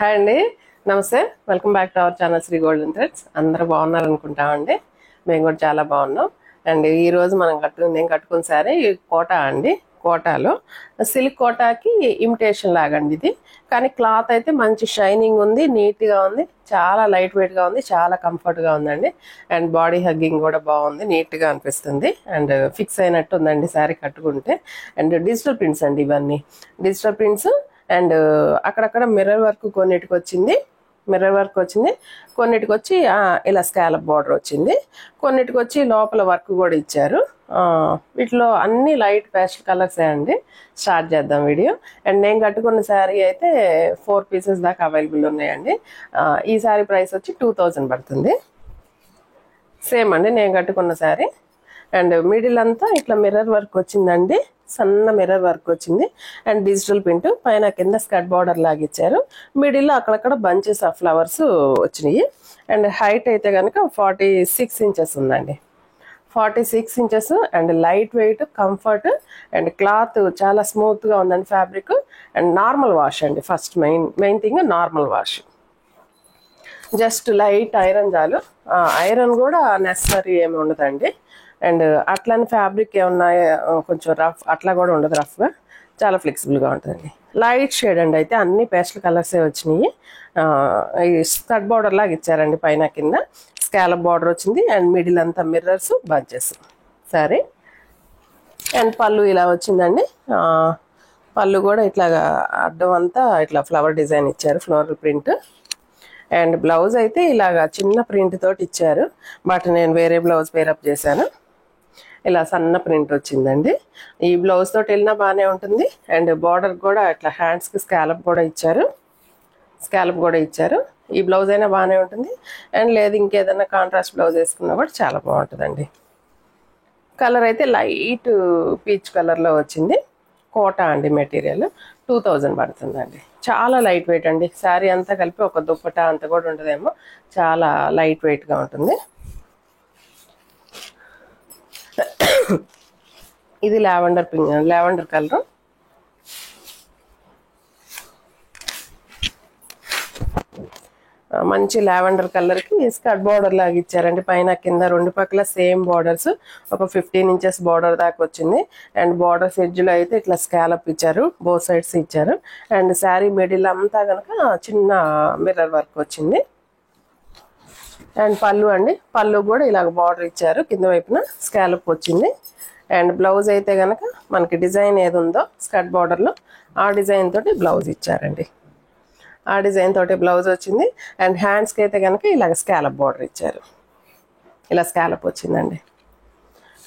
Hi అండి, నమస్తే. Welcome back to our channel Sri Golden Threads. అందరూ బాగున్నారు అనుకుంటామండి. మేము కూడా చాలా బాగున్నాం. అండ్ ఈరోజు నేను కట్టుకున్న సారీ కోటా అండి. కోటాలో సిల్క్ కోటాకి ఇమిటేషన్ లాగండి ఇది. కానీ క్లాత్ అయితే మంచి షైనింగ్ ఉంది, నీట్గా ఉంది, చాలా లైట్ వెయిట్గా ఉంది, చాలా కంఫర్ట్గా ఉందండి. అండ్ బాడీ హగ్గింగ్ కూడా బాగుంది, నీట్గా అనిపిస్తుంది. అండ్ ఫిక్స్ అయినట్టు ఉందండి శారీ కట్టుకుంటే. అండ్ డిజిటల్ ప్రింట్స్ అండి, ఇవన్నీ డిజిటల్ ప్రింట్స్. అండ్ అక్కడక్కడ మిర్రర్ వర్క్ కొన్నిటికి వచ్చింది, కొన్నిటికి వచ్చి ఇలా స్కాలప్ బార్డర్ వచ్చింది, కొన్నిటికి వచ్చి లోపల వర్క్ కూడా ఇచ్చారు. వీటిలో అన్ని లైట్ పేస్టల్ కలర్సే అండి. స్టార్ట్ చేద్దాం వీడియో. అండ్ నేను కట్టుకున్న శారీ అయితే 4 పీసెస్ దాకా అవైలబుల్ ఉన్నాయండి. ఈ శారీ ప్రైస్ వచ్చి 2000 పడుతుంది. సేమ్ అండి నేను కట్టుకున్న శారీ. అండ్ మిడిల్ అంతా ఇట్లా మిర్రర్ వర్క్ వచ్చిందండి, సన్న మిర్రర్ వర్క్ వచ్చింది. అండ్ డిజిటల్ ప్రింట్ పైన కింద స్కర్ట్ బార్డర్ లాగా ఇచ్చారు. మిడిల్లో అక్కడక్కడ బంచెస్ ఆఫ్ ఫ్లవర్స్ వచ్చినాయి. అండ్ హైట్ అయితే కనుక 46 ఇంచెస్ ఉందండి, 46 inches. And light weight, comfort. And cloth చాలా స్మూత్గా ఉందండి ఫ్యాబ్రిక్. అండ్ నార్మల్ వాష్ అండి. First main thing normal wash. Just light iron చాలు. ఐరన్ కూడా నెసరీ ఏమి ఉండదండి. అండ్ అట్లని ఫ్యాబ్రిక్ ఏమన్నా కొంచెం రఫ్ అట్లా కూడా ఉండదు, రఫ్గా చాలా ఫ్లెక్సిబుల్గా ఉంటుందండి. లైట్ షేడ్ అండి, అయితే అన్ని పేస్టల్ కలర్సే వచ్చినాయి. ఈ స్కర్ట్ బార్డర్ లాగా ఇచ్చారండి, పైన కింద స్కాలప్ బార్డర్ వచ్చింది. అండ్ మిడిల్ అంతా మిర్రర్స్, బంచెస్ సరే. అండ్ పళ్ళు ఇలా వచ్చిందండి. పళ్ళు కూడా ఇట్లాగా అడ్డం అంతా ఇట్లా ఫ్లవర్ డిజైన్ ఇచ్చారు, ఫ్లోరల్ ప్రింట్. అండ్ బ్లౌజ్ అయితే ఇలాగా చిన్న ప్రింట్ తోటి ఇచ్చారు, బట్ నేను వేరే బ్లౌజ్ పేరప్ చేశాను. ఇలా సన్న ప్రింట్ వచ్చిందండి. ఈ బ్లౌజ్ తోటి వెళ్ళినా బాగానే ఉంటుంది. అండ్ బార్డర్ కూడా ఇట్లా హ్యాండ్స్కి స్కాలప్ కూడా ఇచ్చారు. ఈ బ్లౌజ్ అయినా బాగానే ఉంటుంది. అండ్ లేదు ఇంకేదైనా కాంట్రాస్ట్ బ్లౌజ్ వేసుకున్నా కూడా చాలా బాగుంటుందండి. కలర్ అయితే లైట్ పీచ్ కలర్లో వచ్చింది. కోటా అండి మెటీరియల్. 2000 పడుతుందండి. చాలా లైట్ వెయిట్ అండి. శారీ అంతా కలిపి ఒక దుప్పటా అంత కూడా ఉండదేమో, చాలా లైట్ వెయిట్గా ఉంటుంది. ఇది లావెండర్ కలర్. మంచి లావెండర్ కలర్కి స్కర్ట్ బార్డర్ లాగా ఇచ్చారండి. పైన కింద రెండు పక్కల సేమ్ బార్డర్స్, ఒక 15 ఇంచెస్ బార్డర్ దాకా వచ్చింది. అండ్ బార్డర్స్ ఎడ్జ్లో అయితే ఇట్లా స్కాలప్ ఇచ్చారు, బోత్ సైడ్స్ ఇచ్చారు. అండ్ శారీ మిడిల్ అంతా కనుక చిన్న మిర్రర్ వర్క్ వచ్చింది. అండ్ పళ్ళు అండి, పళ్ళు కూడా ఇలాగ బార్డర్ ఇచ్చారు, కింద వైపున స్కాలప్ వచ్చింది. అండ్ బ్లౌజ్ అయితే కనుక మనకి డిజైన్ ఏది ఉందో స్కర్ట్ బార్డర్లో ఆ డిజైన్ తోటి బ్లౌజ్ ఇచ్చారండి, ఆ డిజైన్ తోటి బ్లౌజ్ వచ్చింది. అండ్ హ్యాండ్స్కి అయితే కనుక ఇలాగ స్కాలప్ బార్డర్ ఇచ్చారు, ఇలా స్కాలప్ వచ్చిందండి.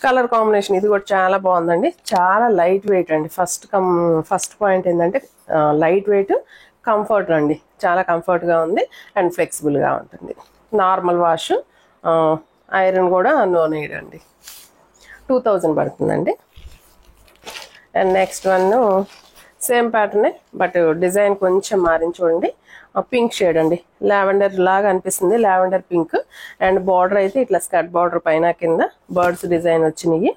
కలర్ కాంబినేషన్ ఇది కూడా చాలా బాగుందండి, చాలా లైట్ వెయిట్ అండి. ఫస్ట్ పాయింట్ ఏంటంటే లైట్ వెయిట్, కంఫర్ట్ అండి, చాలా కంఫర్ట్గా ఉంది. అండ్ ఫ్లెక్సిబుల్గా ఉంటుంది. నార్మల్ వాష్, ఐరన్ కూడా నో నీడ్ అండి. 2000 పడుతుందండి. అండ్ నెక్స్ట్ వన్ సేమ్ ప్యాటర్నే, బట్ డిజైన్ కొంచెం మారింది చూడండి. పింక్ షేడ్ అండి, లావెండర్ లాగా అనిపిస్తుంది, లావెండర్ పింక్. అండ్ బార్డర్ అయితే ఇట్లా స్కర్ట్ బార్డర్ పైన కింద బర్డ్స్ డిజైన్ వచ్చినాయి.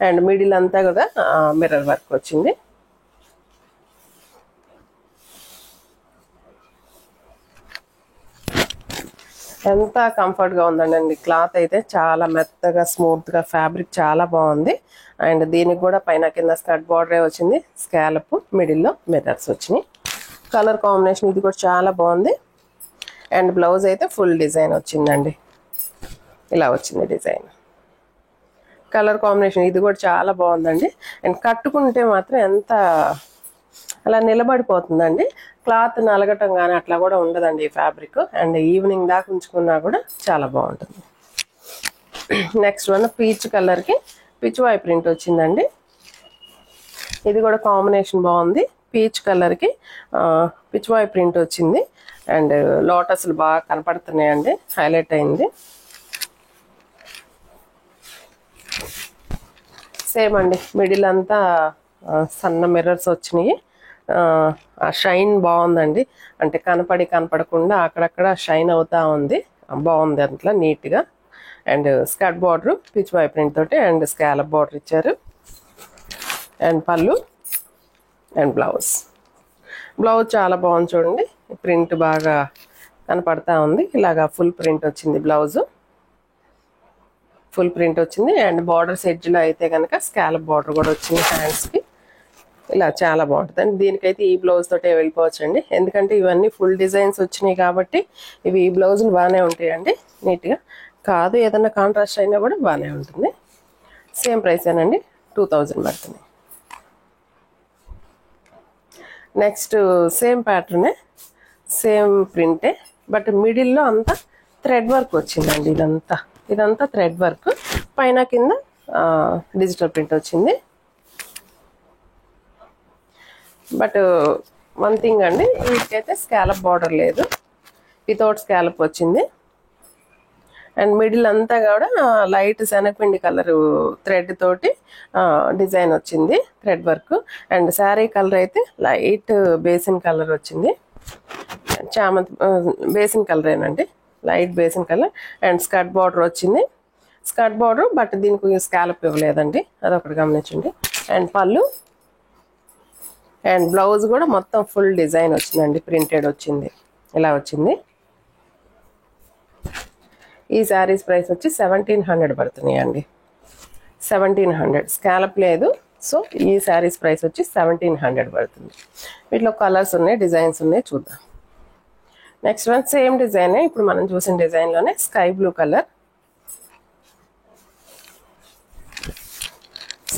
అండ్ మిడిల్ అంతా కూడా మిర్రర్ వర్క్ వచ్చింది. ఎంత కంఫర్ట్గా ఉందండి. క్లాత్ అయితే చాలా మెత్తగా, స్మూత్గా, ఫ్యాబ్రిక్ చాలా బాగుంది. అండ్ దీనికి కూడా పైన కింద స్కర్ట్ బార్డరే వచ్చింది, స్కాలప్, మిడిల్లో మిర్రర్స్ వచ్చినాయి. కలర్ కాంబినేషన్ ఇది కూడా చాలా బాగుంది. అండ్ బ్లౌజ్ అయితే ఫుల్ డిజైన్ వచ్చిందండి, ఇలా వచ్చింది డిజైన్. కలర్ కాంబినేషన్ ఇది కూడా చాలా బాగుందండి. అండ్ కట్టుకుంటే మాత్రం ఎంత అలా నిలబడిపోతుందండి. క్లాత్ నలగటం కానీ అట్లా కూడా ఉండదండి ఈ ఫ్యాబ్రిక్. అండ్ ఈవినింగ్ దాకా ఉంచుకున్నా కూడా చాలా బాగుంటుంది. నెక్స్ట్ వన్ పీచ్ కలర్కి పిచ్ వై ప్రింట్ వచ్చిందండి. ఇది కూడా కాంబినేషన్ బాగుంది. పీచ్ కలర్కి పిచ్ వై ప్రింట్ వచ్చింది. అండ్ లోటస్లు బాగా కనపడుతున్నాయండి, హైలైట్ అయింది. సేమ్ అండి, మిడిల్ అంతా సన్న మిర్రర్స్ వచ్చినాయి. షైన్ బాగుందండి, అంటే కనపడకుండా అక్కడక్కడ షైన్ అవుతా ఉంది, బాగుంది అట్లా నీట్గా. అండ్ స్కర్ట్ బార్డర్ పిచ్ వై ప్రింట్ తోటి అండ్ స్కాలప్ బార్డర్ ఇచ్చారు. అండ్ పళ్ళు అండ్ బ్లౌజ్ చాలా బాగుంది చూడండి. ప్రింట్ బాగా కనపడతా ఉంది. ఇలాగా ఫుల్ ప్రింట్ వచ్చింది, బ్లౌజ్ ఫుల్ ప్రింట్ వచ్చింది. అండ్ బార్డర్స్ ఎడ్జ్లో అయితే కనుక స్కాలప్ బార్డర్ కూడా వచ్చింది హ్యాండ్స్కి. ఇలా చాలా బాగుంటుంది అండి. దీనికైతే ఈ బ్లౌజ్ తోటే వెళ్ళిపోవచ్చు అండి, ఎందుకంటే ఇవన్నీ ఫుల్ డిజైన్స్ వచ్చినాయి కాబట్టి ఇవి ఈ బ్లౌజులు బాగానే ఉంటాయండి, నీట్గా. కాదు ఏదన్నా కాంట్రాస్ట్ అయినా కూడా బాగానే ఉంటుంది. సేమ్ ప్రైసేనండి, 2000 పడుతుంది. నెక్స్ట్ సేమ్ ప్యాటర్నే, సేమ్ ప్రింటే, బట్ మిడిల్లో అంతా థ్రెడ్ వర్క్ వచ్చిందండి. ఇదంతా థ్రెడ్ వర్క్, పైన కింద డిజిటల్ ప్రింట్ వచ్చింది. బట్ వన్ థింగ్ అండి, వీటికైతే స్కాలప్ బార్డర్ లేదు, వితౌట్ స్కాలప్ వచ్చింది. అండ్ మిడిల్ అంతా కూడా లైట్ శనగపిండి కలర్ థ్రెడ్ తోటి డిజైన్ వచ్చింది, thread work. And sari colour అయితే లైట్ బేసిన్ కలర్ వచ్చింది, చామంతి బేసిన్ కలరేనండి, light besan colour. And skirt border వచ్చింది, స్కర్ట్ బార్డర్, బట్ దీనికి స్కాలప్ ఇవ్వలేదండి, అదొకటి గమనించండి. అండ్ పళ్ళు అండ్ బ్లౌజ్ కూడా మొత్తం ఫుల్ డిజైన్ వచ్చిందండి, ప్రింటెడ్ వచ్చింది, ఇలా వచ్చింది. ఈ శారీస్ ప్రైస్ వచ్చి 1700 పడుతున్నాయి అండి, 1700. స్కాలప్ లేదు, సో ఈ శారీస్ ప్రైస్ వచ్చి 1700 పడుతుంది. వీటిలో కలర్స్ ఉన్నాయి, డిజైన్స్ ఉన్నాయి, చూద్దాం. నెక్స్ట్ వన్ సేమ్ డిజైనే, ఇప్పుడు మనం చూసిన డిజైన్లోనే sky blue colour,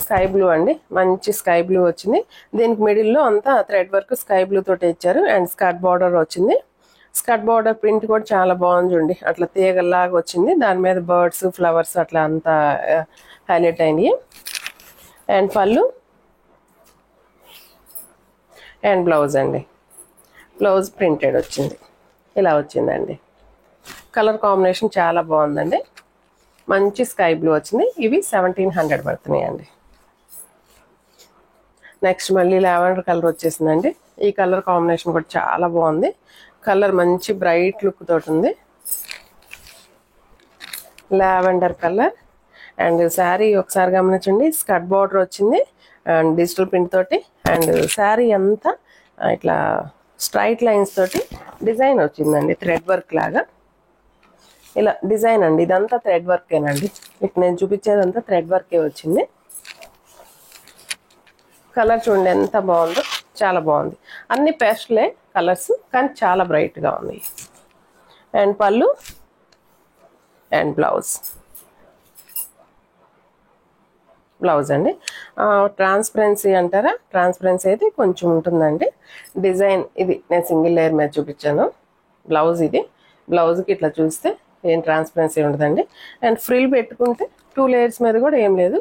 sky blue అండి, మంచి స్కై బ్లూ వచ్చింది. దీనికి మిడిల్లో అంతా థ్రెడ్ వర్క్ స్కై బ్లూ తోటి ఇచ్చారు. అండ్ స్కర్ట్ బార్డర్ వచ్చింది, స్కర్ట్ బార్డర్ ప్రింట్ కూడా చాలా బాగుంది చూడండి, అట్లా తీగల్లాగా వచ్చింది, దాని మీద బర్డ్స్ ఫ్లవర్స్ అట్లా అంతా హైలైట్ అయినాయి. అండ్ పళ్ళు అండ్ బ్లౌజ్ అండి, బ్లౌజ్ ప్రింటెడ్ వచ్చింది, ఇలా వచ్చిందండి. కలర్ కాంబినేషన్ చాలా బాగుందండి, మంచి స్కై బ్లూ వచ్చింది. ఇవి 1700 పడుతున్నాయి అండి. నెక్స్ట్ మళ్ళీ లావెండర్ కలర్ వచ్చేసిందండి. ఈ కలర్ కాంబినేషన్ కూడా చాలా బాగుంది, కలర్ మంచి బ్రైట్ లుక్ తోటి ఉంది, లావెండర్ కలర్. అండ్ శారీ ఒకసారి గమనించండి, స్కర్ట్ బార్డర్ వచ్చింది అండ్ డిజిటల్ ప్రింట్ తోటి. అండ్ శారీ అంతా ఇట్లా స్ట్రైట్ లైన్స్ తోటి డిజైన్ వచ్చిందండి, థ్రెడ్ వర్క్ లాగా, ఇలా డిజైన్ అండి. ఇదంతా థ్రెడ్ వర్కేనండి, ఇప్పుడు నేను చూపించేదంతా థ్రెడ్ వర్కే వచ్చింది. కలర్ చూడండి ఎంత బాగుందో, చాలా బాగుంది. అన్ని పేస్ట్లే కలర్స్, కానీ చాలా బ్రైట్గా ఉన్నాయి. అండ్ పళ్ళు అండ్ బ్లౌజ్ అండి. ట్రాన్స్పరెన్సీ అంటారా, ట్రాన్స్పరెన్సీ అయితే కొంచెం ఉంటుందండి. డిజైన్ ఇది నేను సింగిల్ లేయర్ మీద చూపించాను, బ్లౌజ్ ఇది. బ్లౌజ్కి ఇట్లా చూస్తే ఏం ట్రాన్స్పరెన్సీ ఉండదండి. అండ్ ఫ్రిల్ పెట్టుకుంటే 2 లేయర్స్ మీద కూడా ఏం లేదు,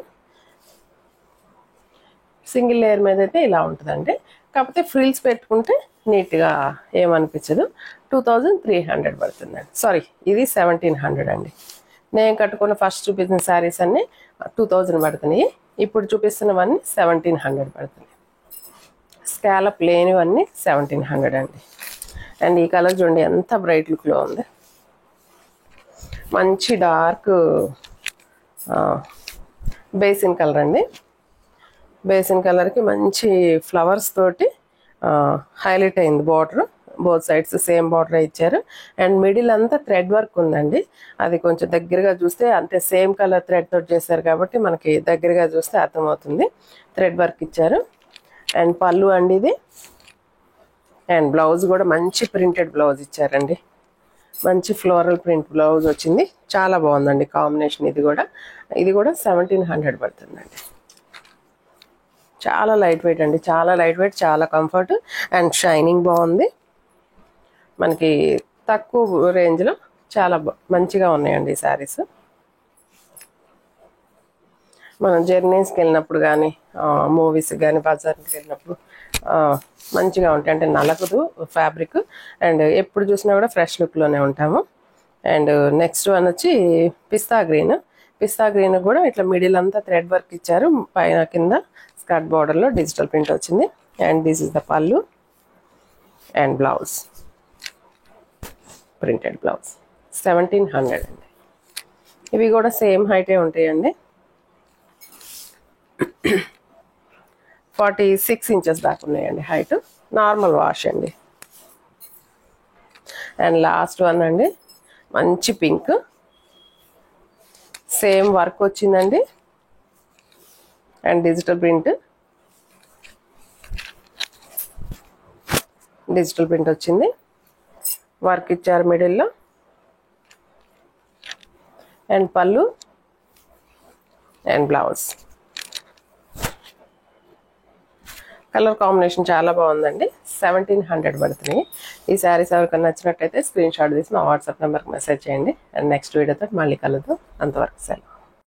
సింగిల్ లేయర్ మీద అయితే ఇలా ఉంటుందండి. కాకపోతే ఫ్రిల్స్ పెట్టుకుంటే నీట్గా ఏమనిపించదు. 2300 పడుతుందండి, సారీ ఇది 1700 అండి. నేను కట్టుకున్న ఫస్ట్ చూపించిన శారీస్ అన్నీ 2000 పడుతున్నాయి, ఇప్పుడు చూపిస్తున్నవన్నీ 1700 పడుతున్నాయి. స్కాలప్ లేనివన్నీ 1700 అండి. అండ్ ఈ కలర్ చూడండి ఎంత బ్రైట్ లుక్లో ఉంది, మంచి డార్క్ బేసిన్ కలర్ అండి. బేసిన్ కలర్కి మంచి ఫ్లవర్స్ తోటి హైలైట్ అయింది border, both sides same border ఇచ్చారు. అండ్ మిడిల్ అంతా థ్రెడ్ వర్క్ ఉందండి, అది కొంచెం దగ్గరగా చూస్తే అంతే సేమ్ కలర్ థ్రెడ్ తోటి చేశారు కాబట్టి మనకి దగ్గరగా చూస్తే అర్థమవుతుంది, థ్రెడ్ వర్క్ ఇచ్చారు. అండ్ పళ్ళు అండి ఇది. అండ్ బ్లౌజ్ కూడా మంచి ప్రింటెడ్ బ్లౌజ్ ఇచ్చారండి, మంచి ఫ్లోరల్ ప్రింట్ బ్లౌజ్ వచ్చింది, చాలా బాగుందండి కాంబినేషన్. ఇది కూడా 1700 పడుతుందండి. చాలా లైట్ వెయిట్ అండి, చాలా లైట్ వెయిట్, చాలా కంఫర్ట్ అండ్ షైనింగ్ బాగుంది. మనకి తక్కువ రేంజ్లో చాలా మంచిగా ఉన్నాయండి ఈ శారీస్. మనం జర్నీస్కి వెళ్ళినప్పుడు కానీ, మూవీస్కి కానీ, బజార్కి వెళ్ళినప్పుడు మంచిగా ఉంటాయి, అంటే నలగదు ఫ్యాబ్రిక్. అండ్ ఎప్పుడు చూసినా కూడా ఫ్రెష్ లుక్లోనే ఉంటాము. అండ్ నెక్స్ట్ వన్ వచ్చి పిస్తా గ్రీన్ కూడా ఇట్లా మిడిల్ అంతా థ్రెడ్ వర్క్ ఇచ్చారు, పైన కింద స్కర్ట్ బార్డర్లో డిజిటల్ ప్రింట్ వచ్చింది. అండ్ దిస్ ఇస్ ద పళ్ళు అండ్ బ్లౌజ్, ప్రింటెడ్ బ్లౌజ్. 1700 అండి. ఇవి కూడా సేమ్ హైటే ఉంటాయండి, 46 ఇంచెస్ దాకా ఉన్నాయండి హైట్. నార్మల్ వాష్ అండి. అండ్ లాస్ట్ వన్ అండి, మంచి పింక్, సేమ్ వర్క్ వచ్చిందండి అండ్ డిజిటల్ ప్రింట్ వచ్చింది, వర్క్ ఇచ్చారు మిడిల్లో అండ్ పళ్ళు అండ్ బ్లౌజ్. కలర్ కాంబినేషన్ చాలా బాగుందండి. 1700 పడుతున్నాయి. ఈ శారీస్ ఎవరికైనా నచ్చినట్టయితే స్క్రీన్ షాట్ తీసి మా వాట్సాప్ నెంబర్కి మెసేజ్ చేయండి. అండ్ నెక్స్ట్ వీడియోతో మళ్ళీ కలుద్దాం. అంతవరకు సెలవు.